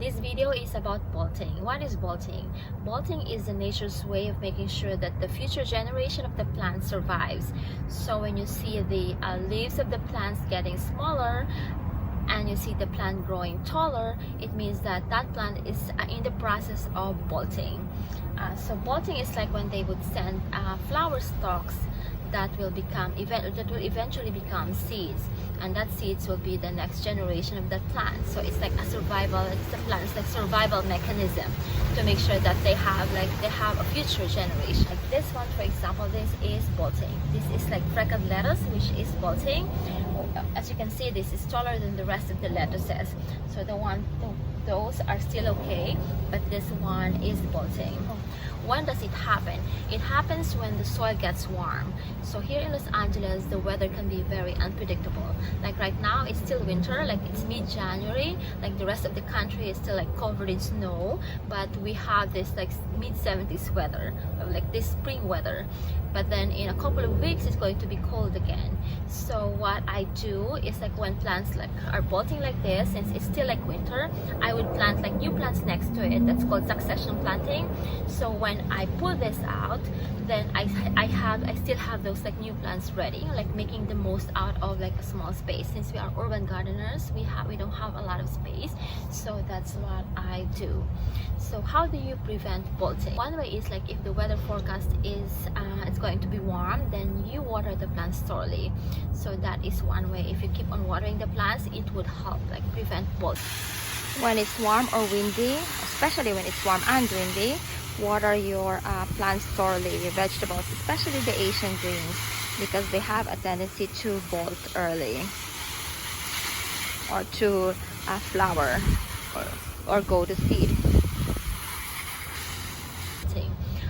This video is about bolting. What is bolting? Bolting is the nature's way of making sure that the future generation of the plant survives. So when you see the leaves of the plants getting smaller and you see the plant growing taller, it means that that plant is in the process of bolting. So bolting is like when they would send flower stalks that will eventually become seeds, and that seeds will be the next generation of that plant. So it's like a survival, it's like survival mechanism to make sure that they have a future generation. Like this one, for example, this is bolting. This is like freckled lettuce, which is bolting. As you can see, this is taller than the rest of the lettuces. So those are still okay, but this one is bolting. When does it happen? It happens when the soil gets warm. So here in Los Angeles, the weather can be very unpredictable. Like right now, it's still winter, like it's mid-January, like the rest of the country is still like covered in snow, but we have this like mid-70s weather, like this spring weather. But then in a couple of weeks, it's going to be cold again. So what I do is, like when plants like are bolting like this, since it's still like winter, I would plant like new plants next to it. That's called succession planting. So when I pull this out, then I still have those like new plants ready, like making the most out of like a small space. Since we are urban gardeners, we don't have a lot of space, so that's what I do. So how do you prevent bolting? One way is like if the weather forecast is it's going to be warm, then you water the plants thoroughly. So that is one way. If you keep on watering the plants, it would help like prevent bolting. When it's warm or windy, especially when it's warm and windy, water your plants thoroughly, your vegetables, especially the Asian greens, because they have a tendency to bolt early or to flower or go to seed.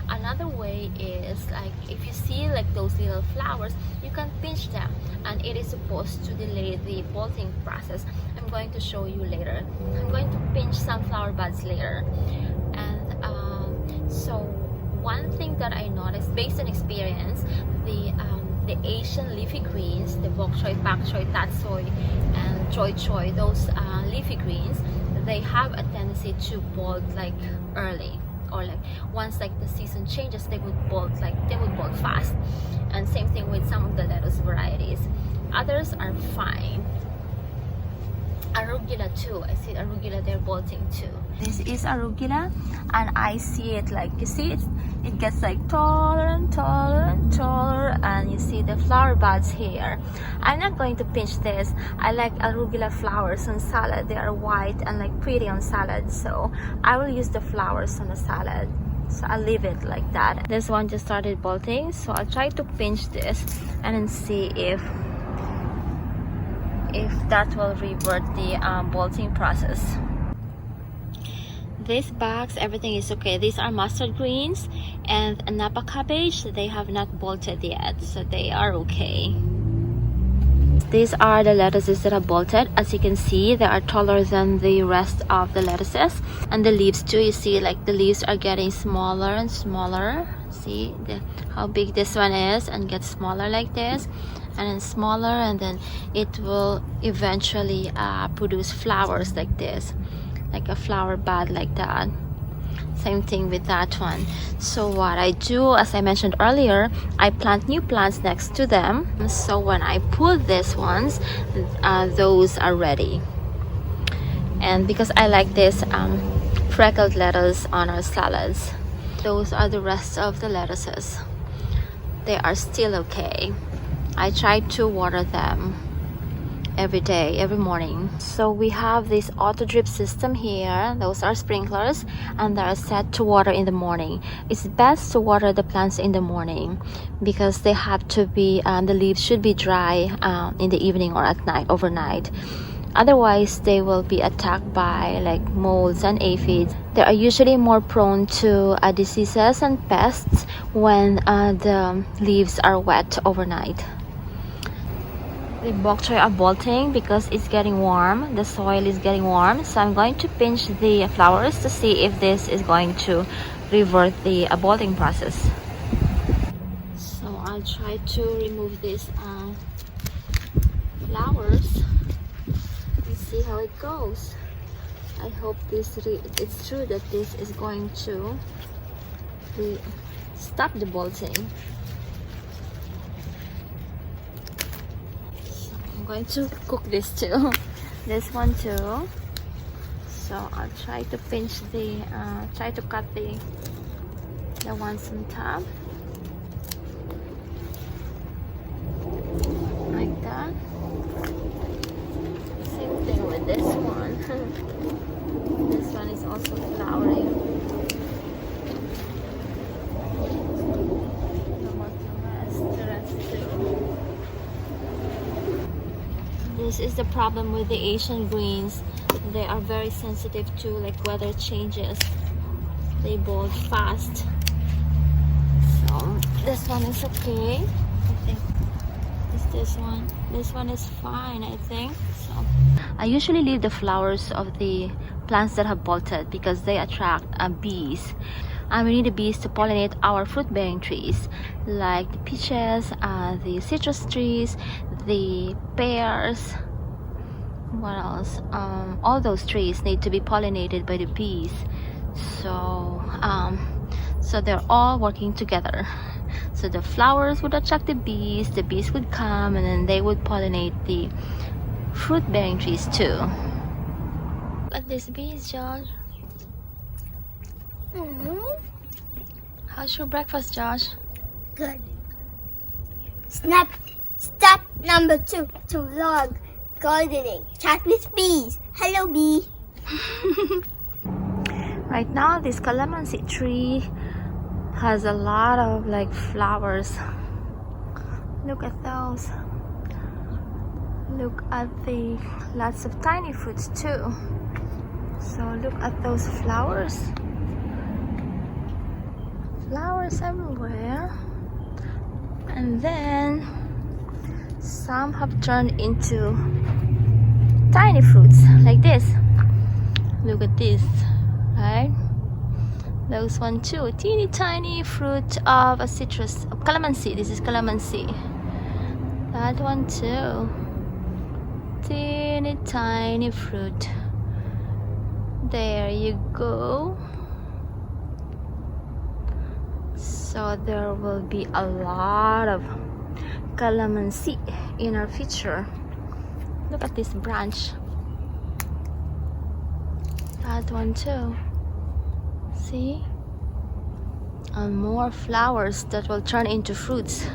Another way is like if you see like those little flowers, you can pinch them, and it is supposed to delay the bolting process. I'm going to show you later. I'm going to pinch some flower buds later. And so one thing that I noticed based on experience, the Asian leafy greens, the bok choy, pak choy, tat soy, and choy choy, those leafy greens, they have a tendency to bolt like early, or like once like the season changes, they would bolt fast. And same thing with some of the lettuce varieties. Others are fine. Arugula too. I see arugula, they're bolting too. This is arugula, and I see it like, you see it gets like taller and taller and taller, and you see the flower buds here. I'm not going to pinch this. I like arugula flowers on salad. They are white and like pretty on salad, so I will use the flowers on the salad. So I'll leave it like that. This one just started bolting, so I'll try to pinch this and then see if that will revert the bolting process. These bags, everything is okay. These are mustard greens and napa cabbage. They have not bolted yet, so they are okay. These are the lettuces that are bolted. As you can see, they are taller than the rest of the lettuces. And the leaves too, you see like the leaves are getting smaller and smaller. See how big this one is, and gets smaller like this, and then smaller, and then it will eventually produce flowers like this, like a flower bud like that. Same thing with that one. So what I do, as I mentioned earlier, I plant new plants next to them. So when I pull these ones, those are ready. And because I like this freckled lettuce on our salads, those are the rest of the lettuces. They are still okay. I try to water them every day, every morning. So we have this auto drip system here. Those are sprinklers, and they are set to water in the morning. It's best to water the plants in the morning because they have to be, the leaves should be dry in the evening or at night, overnight. Otherwise, they will be attacked by like molds and aphids. They are usually more prone to diseases and pests when the leaves are wet overnight. The bok choy are bolting because it's getting warm. The soil is getting warm. So I'm going to pinch the flowers to see if this is going to revert the bolting process. So I'll try to remove these flowers and see how it goes. I hope it's true that this is going to stop the bolting. So I'm going to cook this too. This one too. So I'll try to pinch try to cut the ones on top. Like that. Same thing with this one. This one is also flowering. The rest too. This is the problem with the Asian greens. They are very sensitive to like weather changes. They bolt fast. So this one is okay. I think it's this one. This one is fine, I think. So I usually leave the flowers of the plants that have bolted because they attract bees. And we need the bees to pollinate our fruit-bearing trees like the peaches, the citrus trees, the pears. What else? All those trees need to be pollinated by the bees. So they're all working together. So the flowers would attract the bees would come, and then they would pollinate the fruit-bearing trees too. Like these bees, Josh. How's your breakfast, Josh? Good. Step number 2 to vlog gardening. Chat with bees. Hello, bee. Right now, this calamansi tree has a lot of like flowers. Look at those. Look at the lots of tiny fruits too. So look at those flowers. Flowers everywhere. And then some have turned into tiny fruits like this. Look at this, right? Those one too, teeny tiny fruit of a citrus, of calamansi. This is calamansi. That one too, teeny tiny fruit. There you go. So there will be a lot of calamansi in our future. Look at this branch. That one too. See? And more flowers that will turn into fruits.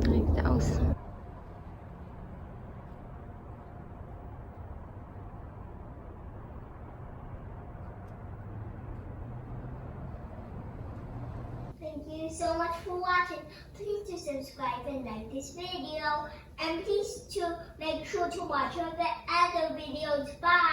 Like those. Thank you so much for watching. Please to subscribe and like this video. And please to make sure to watch all the other videos. Bye.